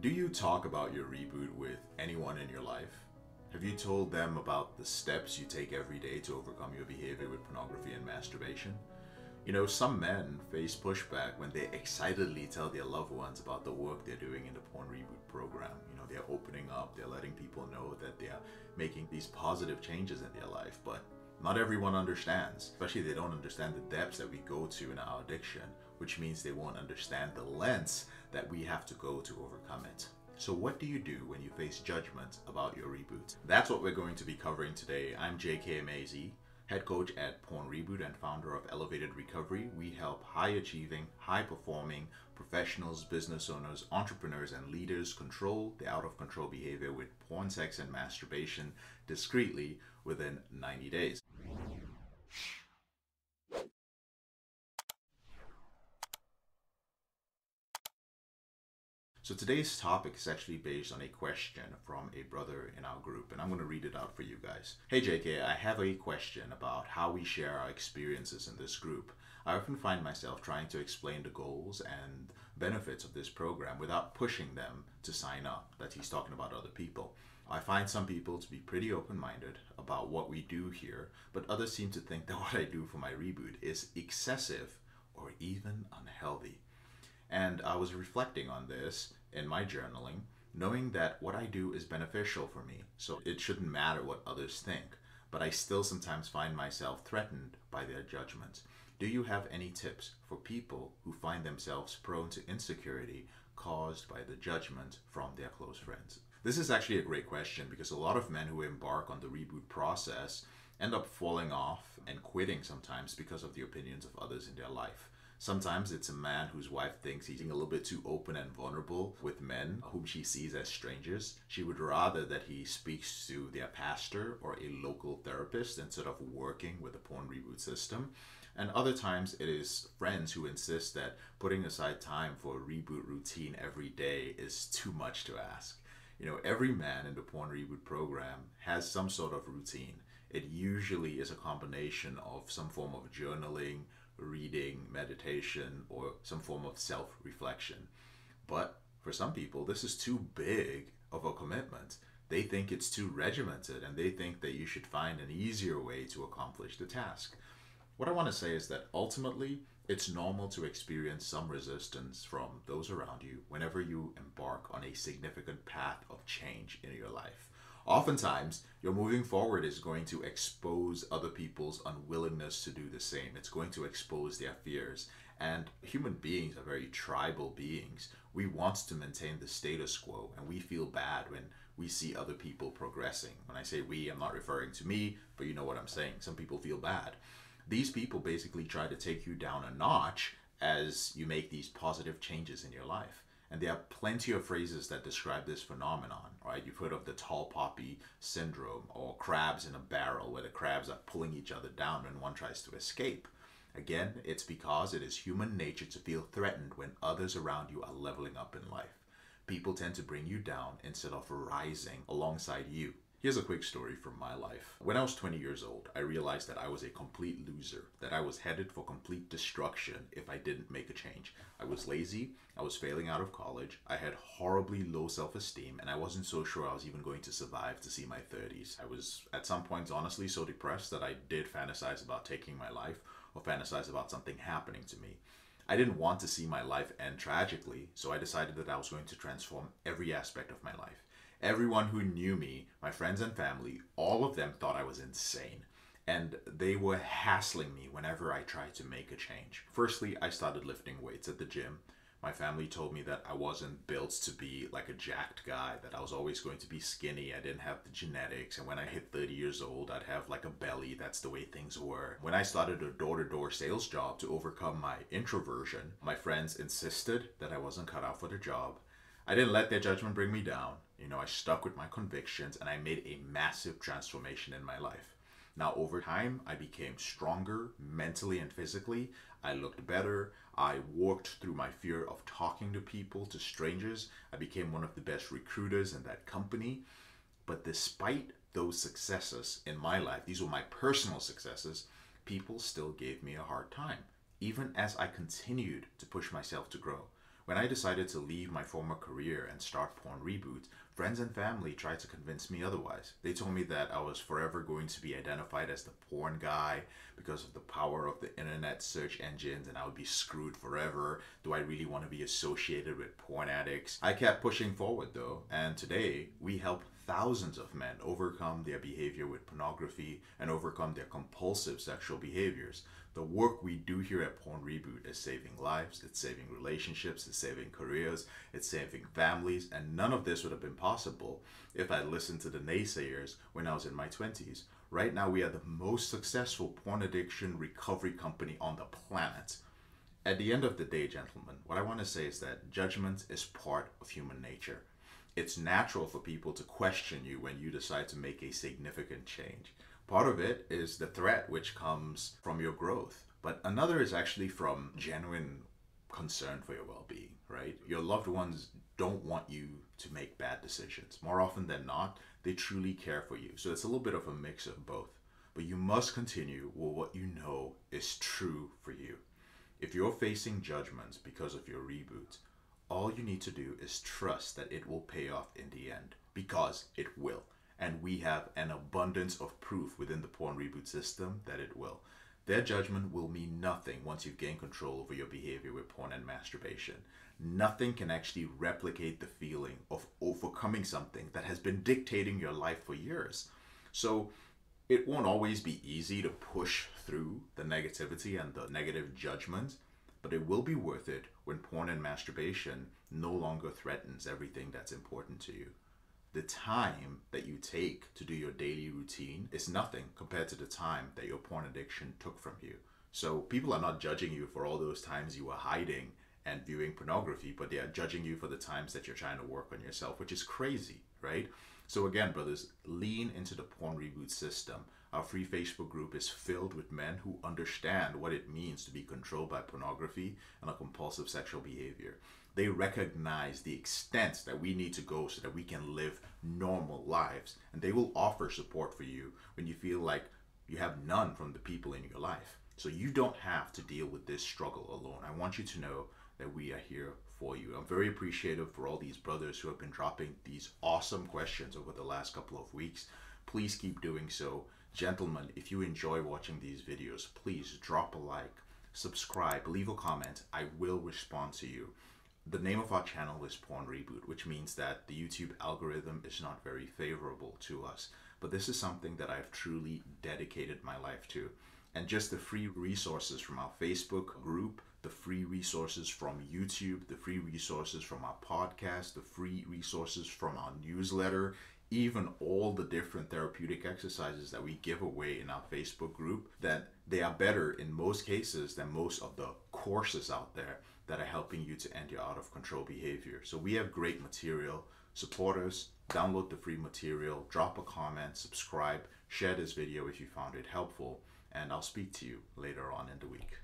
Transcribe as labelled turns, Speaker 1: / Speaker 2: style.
Speaker 1: Do you talk about your reboot with anyone in your life? Have you told them about the steps you take every day to overcome your behavior with pornography and masturbation? You know, some men face pushback when they excitedly tell their loved ones about the work they're doing in the Porn Reboot program. You know, they're opening up, they're letting people know that they're making these positive changes in their life, but not everyone understands. Especially they don't understand the depths that we go to in our addiction, which means they won't understand the lengths that we have to go to overcome it. So what do you do when you face judgment about your reboot? That's what we're going to be covering today. I'm JK Amazy, head coach at Porn Reboot and founder of Elevated Recovery. We help high-achieving, high-performing professionals, business owners, entrepreneurs, and leaders control the out-of-control behavior with porn, sex, and masturbation discreetly within 90 days. So today's topic is actually based on a question from a brother in our group, and I'm going to read it out for you guys. Hey JK, I have a question about how we share our experiences in this group. I often find myself trying to explain the goals and benefits of this program without pushing them to sign up, that he's talking about other people. I find some people to be pretty open-minded about what we do here, but others seem to think that what I do for my reboot is excessive or even unhealthy. And I was reflecting on this in my journaling, knowing that what I do is beneficial for me, so it shouldn't matter what others think, but I still sometimes find myself threatened by their judgments. Do you have any tips for people who find themselves prone to insecurity caused by the judgment from their close friends? This is actually a great question because a lot of men who embark on the reboot process end up falling off and quitting sometimes because of the opinions of others in their life. Sometimes it's a man whose wife thinks he's being a little bit too open and vulnerable with men whom she sees as strangers. She would rather that he speaks to their pastor or a local therapist instead of working with the porn reboot system. And other times it is friends who insist that putting aside time for a reboot routine every day is too much to ask. You know, every man in the porn reboot program has some sort of routine. It usually is a combination of some form of journaling, reading, meditation, or some form of self-reflection. But for some people, this is too big of a commitment. They think it's too regimented and they think that you should find an easier way to accomplish the task. What I want to say is that ultimately, it's normal to experience some resistance from those around you whenever you embark on a significant path of change in your life. Oftentimes, your moving forward is going to expose other people's unwillingness to do the same. It's going to expose their fears. And human beings are very tribal beings. We want to maintain the status quo, and we feel bad when we see other people progressing. When I say we, I'm not referring to me, but you know what I'm saying. Some people feel bad. These people basically try to take you down a notch as you make these positive changes in your life. And there are plenty of phrases that describe this phenomenon, right? You've heard of the tall poppy syndrome or crabs in a barrel, where the crabs are pulling each other down when one tries to escape. Again, it's because it is human nature to feel threatened when others around you are leveling up in life. People tend to bring you down instead of rising alongside you. Here's a quick story from my life. When I was 20 years old, I realized that I was a complete loser, that I was headed for complete destruction if I didn't make a change. I was lazy, I was failing out of college, I had horribly low self-esteem, and I wasn't so sure I was even going to survive to see my 30s. I was at some points honestly so depressed that I did fantasize about taking my life or fantasize about something happening to me. I didn't want to see my life end tragically, so I decided that I was going to transform every aspect of my life. Everyone who knew me, my friends and family, all of them thought I was insane. And they were hassling me whenever I tried to make a change. Firstly, I started lifting weights at the gym. My family told me that I wasn't built to be like a jacked guy, that I was always going to be skinny, I didn't have the genetics, and when I hit 30 years old, I'd have like a belly, that's the way things were. When I started a door-to-door sales job to overcome my introversion, my friends insisted that I wasn't cut out for the job. I didn't let their judgment bring me down. You know, I stuck with my convictions and I made a massive transformation in my life. Now, over time, I became stronger mentally and physically. I looked better. I worked through my fear of talking to people, to strangers. I became one of the best recruiters in that company. But despite those successes in my life, these were my personal successes, people still gave me a hard time, even as I continued to push myself to grow. When I decided to leave my former career and start Porn Reboot, friends and family tried to convince me otherwise. They told me that I was forever going to be identified as the porn guy because of the power of the internet search engines, and I would be screwed forever. Do I really want to be associated with porn addicts? I kept pushing forward though, and today we help thousands of men overcome their behavior with pornography and overcome their compulsive sexual behaviors. The work we do here at Porn Reboot is saving lives, it's saving relationships, it's saving careers, it's saving families, and none of this would have been possible if I listened to the naysayers when I was in my 20s. Right now, we are the most successful porn addiction recovery company on the planet. At the end of the day, gentlemen, what I want to say is that judgment is part of human nature. It's natural for people to question you when you decide to make a significant change. Part of it is the threat which comes from your growth, but another is actually from genuine concern for your well-being, right? Your loved ones don't want you to make bad decisions. More often than not, they truly care for you. So it's a little bit of a mix of both. But you must continue with what you know is true for you. If you're facing judgments because of your reboot, all you need to do is trust that it will pay off in the end, because it will. And we have an abundance of proof within the Porn Reboot system that it will. Their judgment will mean nothing once you've gained control over your behavior with porn and masturbation. Nothing can actually replicate the feeling of overcoming something that has been dictating your life for years. So it won't always be easy to push through the negativity and the negative judgment, but it will be worth it when porn and masturbation no longer threatens everything that's important to you. The time that you take to do your daily routine is nothing compared to the time that your porn addiction took from you. So people are not judging you for all those times you were hiding and viewing pornography, but they are judging you for the times that you're trying to work on yourself, which is crazy, right? So again, brothers, lean into the Porn Reboot system. Our free Facebook group is filled with men who understand what it means to be controlled by pornography and a compulsive sexual behavior. They recognize the extent that we need to go so that we can live normal lives, and they will offer support for you when you feel like you have none from the people in your life. So you don't have to deal with this struggle alone. I want you to know that we are here for you. I'm very appreciative for all these brothers who have been dropping these awesome questions over the last couple of weeks. Please keep doing so. Gentlemen, if you enjoy watching these videos, please drop a like, subscribe, leave a comment. I will respond to you. The name of our channel is Porn Reboot, which means that the YouTube algorithm is not very favorable to us. But this is something that I've truly dedicated my life to. And just the free resources from our Facebook group, the free resources from YouTube, the free resources from our podcast, the free resources from our newsletter, even all the different therapeutic exercises that we give away in our Facebook group, that they are better in most cases than most of the courses out there that are helping you to end your out of control behavior. So we have great material. Support us, download the free material, drop a comment, subscribe, share this video if you found it helpful, and I'll speak to you later on in the week.